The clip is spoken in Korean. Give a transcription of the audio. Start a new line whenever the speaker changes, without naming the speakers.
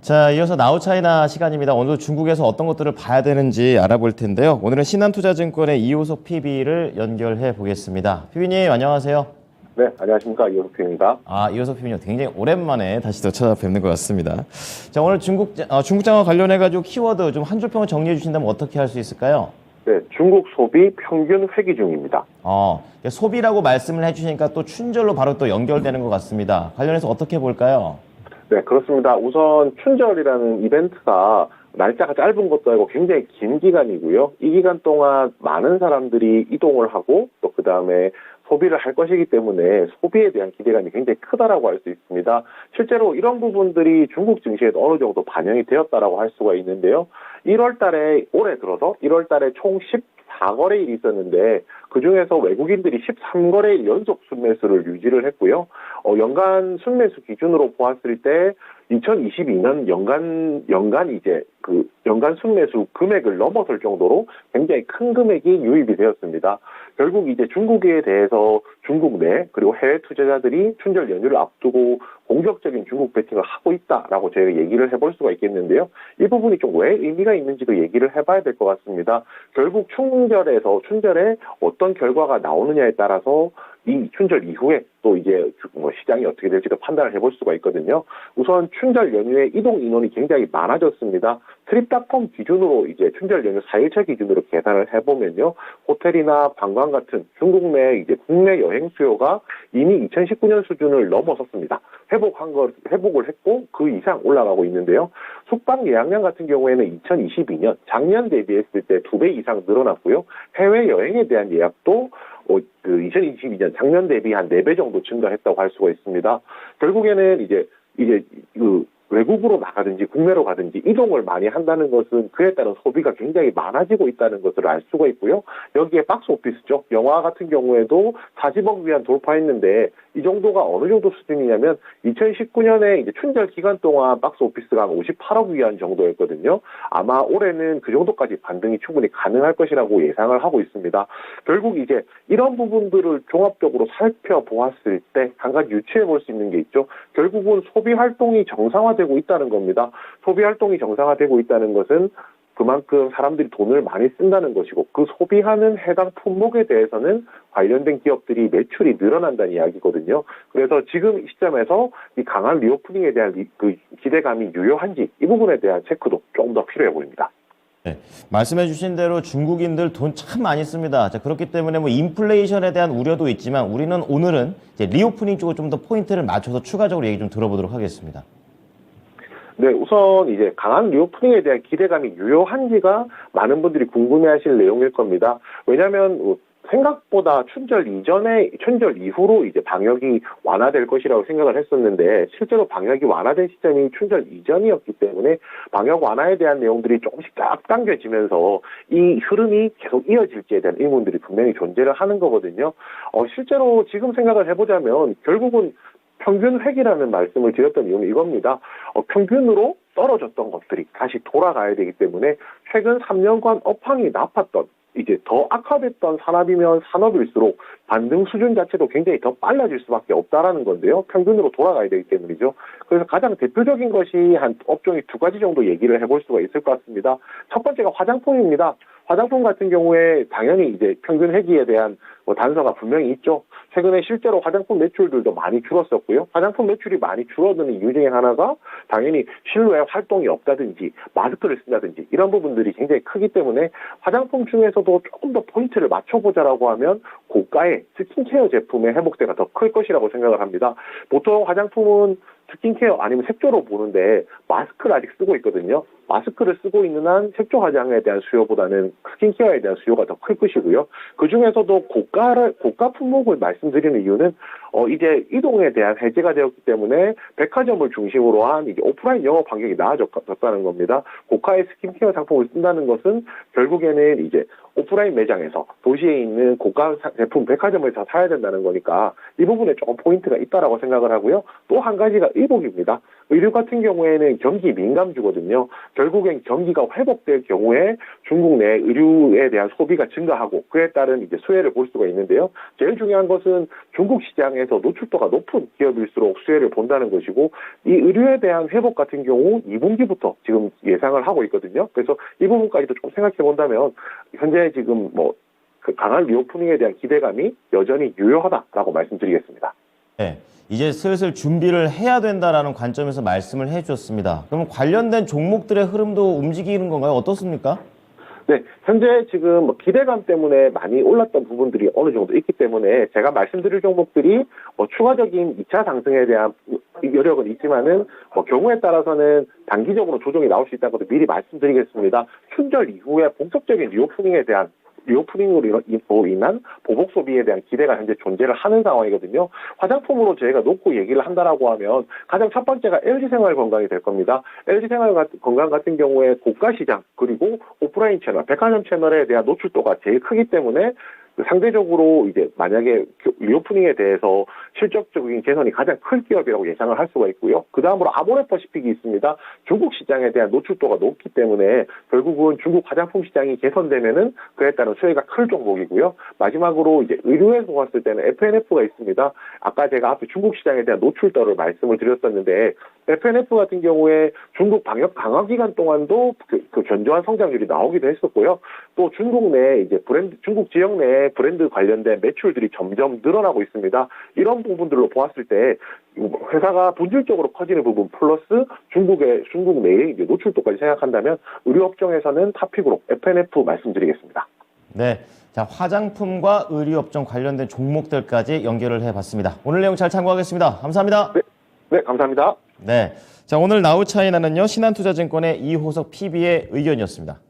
자, 이어서 나우차이나 시간입니다. 오늘 중국에서 어떤 것들을 봐야 되는지 알아볼 텐데요. 오늘은 신한투자증권의 이호석 PB를 연결해 보겠습니다. PB님 안녕하세요.
네, 안녕하십니까. 이호석입니다.
이호석 PB님 굉장히 오랜만에 다시 또 찾아뵙는 것 같습니다. 자, 오늘 중국장과 관련해가지고 키워드 좀 한 줄 평을 정리해 주신다면 어떻게 할 수 있을까요?
네, 중국 소비 평균 회귀 중입니다.
소비라고 말씀을 해주시니까 또 춘절로 바로 또 연결되는 것 같습니다. 관련해서 어떻게 볼까요?
네, 그렇습니다. 우선 춘절이라는 이벤트가 날짜가 짧은 것도 아니고 굉장히 긴 기간이고요. 이 기간 동안 많은 사람들이 이동을 하고 또 그 다음에 소비를 할 것이기 때문에 소비에 대한 기대감이 굉장히 크다라고 할 수 있습니다. 실제로 이런 부분들이 중국 증시에도 어느 정도 반영이 되었다라고 할 수가 있는데요. 1월 달에 올해 들어서 1월 달에 총 14거래일이 있었는데 그중에서 외국인들이 13거래일 연속 순매수를 유지를 했고요. 연간 순매수 기준으로 보았을 때 2022년 연간 순매수 금액을 넘어설 정도로 굉장히 큰 금액이 유입이 되었습니다. 결국 이제 중국에 대해서 중국 내 그리고 해외 투자자들이 춘절 연휴를 앞두고 공격적인 중국 베팅을 하고 있다라고 저희가 얘기를 해볼 수가 있겠는데요. 이 부분이 좀 왜 의미가 있는지도 얘기를 해봐야 될 것 같습니다. 결국 춘절에 어떤 결과가 나오느냐에 따라서 이 춘절 이후에 또 이제 시장이 어떻게 될지도 판단을 해볼 수가 있거든요. 우선 춘절 연휴에 이동 인원이 굉장히 많아졌습니다. 트립닷컴 기준으로 이제 춘절 연휴 4일차 기준으로 계산을 해보면요. 호텔이나 관광 같은 중국 내 이제 국내 여행 수요가 이미 2019년 수준을 넘어섰습니다. 회복을 했고 그 이상 올라가고 있는데요. 숙박 예약량 같은 경우에는 2022년 작년 대비했을 때 2배 이상 늘어났고요. 해외 여행에 대한 예약도 2022년 작년 대비 한 4배 정도 증가했다고 할 수가 있습니다. 결국에는 이제 외국으로 나가든지 국내로 가든지 이동을 많이 한다는 것은 그에 따른 소비가 굉장히 많아지고 있다는 것을 알 수가 있고요. 여기에 박스 오피스죠. 영화 같은 경우에도 40억 위안 돌파했는데 이 정도가 어느 정도 수준이냐면 2019년에 이제 춘절 기간 동안 박스 오피스가 한 58억 위안 정도였거든요. 아마 올해는 그 정도까지 반등이 충분히 가능할 것이라고 예상을 하고 있습니다. 결국 이제 이런 부분들을 종합적으로 살펴보았을 때 한 가지 유추해 볼 수 있는 게 있죠. 결국은 소비 활동이 정상화되고 있다는 겁니다. 소비 활동이 정상화되고 있다는 것은 그만큼 사람들이 돈을 많이 쓴다는 것이고 그 소비하는 해당 품목에 대해서는 관련된 기업들이 매출이 늘어난다는 이야기거든요. 그래서 지금 시점에서 이 강한 리오프닝에 대한 그 기대감이 유효한지 이 부분에 대한 체크도 조금 더 필요해 보입니다.
네, 말씀해 주신 대로 중국인들 돈 참 많이 씁니다. 자, 그렇기 때문에 인플레이션에 대한 우려도 있지만 우리는 오늘은 이제 리오프닝 쪽을 좀 더 포인트를 맞춰서 추가적으로 얘기 좀 들어보도록 하겠습니다.
네, 우선 이제 강한 리오프닝에 대한 기대감이 유효한지가 많은 분들이 궁금해하실 내용일 겁니다. 왜냐하면 생각보다 춘절 이후로 이제 방역이 완화될 것이라고 생각을 했었는데 실제로 방역이 완화된 시점이 춘절 이전이었기 때문에 방역 완화에 대한 내용들이 조금씩 쫙 당겨지면서 이 흐름이 계속 이어질지에 대한 의문들이 분명히 존재를 하는 거거든요. 실제로 지금 생각을 해보자면 결국은 평균 회귀라는 말씀을 드렸던 이유는 이겁니다. 평균으로 떨어졌던 것들이 다시 돌아가야 되기 때문에 최근 3년간 업황이 나빴던 이제 더 악화됐던 산업이면 산업일수록 반등 수준 자체도 굉장히 더 빨라질 수밖에 없다라는 건데요. 평균으로 돌아가야 되기 때문이죠. 그래서 가장 대표적인 것이 한 업종이 2가지 정도 얘기를 해볼 수가 있을 것 같습니다. 첫 번째가 화장품입니다. 화장품 같은 경우에 당연히 이제 평균 회귀에 대한 단서가 분명히 있죠. 최근에 실제로 화장품 매출들도 많이 줄었었고요. 화장품 매출이 많이 줄어드는 이유 중에 하나가 당연히 실외 활동이 없다든지 마스크를 쓴다든지 이런 부분들이 굉장히 크기 때문에 화장품 중에서도 조금 더 포인트를 맞춰보자라고 하면 고가의 스킨케어 제품의 회복세가 더 클 것이라고 생각을 합니다. 보통 화장품은 스킨케어 아니면 색조로 보는데 마스크를 아직 쓰고 있거든요. 마스크를 쓰고 있는 한 색조 화장에 대한 수요보다는 스킨케어에 대한 수요가 더 클 것이고요. 그 중에서도 고가 품목을 말씀드리는 이유는 이제 이동에 대한 해제가 되었기 때문에 백화점을 중심으로 한 이제 오프라인 영업 환경이 나아졌다는 겁니다. 고가의 스킨케어 상품을 쓴다는 것은 결국에는 이제 오프라인 매장에서 도시에 있는 고가 제품 백화점에서 사야 된다는 거니까 이 부분에 조금 포인트가 있다라고 생각을 하고요. 또 한 가지가 의복입니다. 의류 같은 경우에는 경기 민감주거든요. 결국엔 경기가 회복될 경우에 중국 내 의류에 대한 소비가 증가하고 그에 따른 이제 수혜를 볼 수가 있는데요. 제일 중요한 것은 중국 시장에서 노출도가 높은 기업일수록 수혜를 본다는 것이고 이 의류에 대한 회복 같은 경우 2분기부터 지금 예상을 하고 있거든요. 그래서 이 부분까지도 좀 생각해 본다면 현재 지금 그 강한 리오프닝에 대한 기대감이 여전히 유효하다라고 말씀드리겠습니다.
네, 이제 슬슬 준비를 해야 된다라는 관점에서 말씀을 해주셨습니다. 그럼 관련된 종목들의 흐름도 움직이는 건가요? 어떻습니까?
네, 현재 지금 기대감 때문에 많이 올랐던 부분들이 어느 정도 있기 때문에 제가 말씀드릴 종목들이 추가적인 2차 상승에 대한 여력은 있지만은 경우에 따라서는 단기적으로 조정이 나올 수 있다는 것도 미리 말씀드리겠습니다. 춘절 이후에 본격적인 리오프닝으로 인한 보복 소비에 대한 기대가 현재 존재를 하는 상황이거든요. 화장품으로 저희가 놓고 얘기를 한다라고 하면 가장 첫 번째가 LG생활건강이 될 겁니다. LG생활건강 같은 경우에 고가 시장 그리고 오프라인 채널, 백화점 채널에 대한 노출도가 제일 크기 때문에 상대적으로 이제 만약에 리오프닝에 대해서 실적적인 개선이 가장 큰 기업이라고 예상을 할 수가 있고요. 그 다음으로 아모레퍼시픽이 있습니다. 중국 시장에 대한 노출도가 높기 때문에 결국은 중국 화장품 시장이 개선되면은 그에 따른 수혜가 클 종목이고요. 마지막으로 이제 의류에서 봤을 때는 FNF가 있습니다. 아까 제가 앞에 중국 시장에 대한 노출도를 말씀을 드렸었는데 FNF 같은 경우에 중국 방역 강화 기간 동안도 그 견조한 성장률이 나오기도 했었고요. 또 중국 내 이제 중국 지역 내 브랜드 관련된 매출들이 점점 늘어나고 있습니다. 이런 부분들로 보았을 때 회사가 본질적으로 커지는 부분 플러스 중국 내의 이제 노출도까지 생각한다면 의류업종에서는 탑픽으로 FNF 말씀드리겠습니다.
네, 자 화장품과 의류업종 관련된 종목들까지 연결을 해봤습니다. 오늘 내용 잘 참고하겠습니다. 감사합니다.
네, 감사합니다.
네, 자 오늘 나우 차이나는요 신한투자증권의 이호석 PB의 의견이었습니다.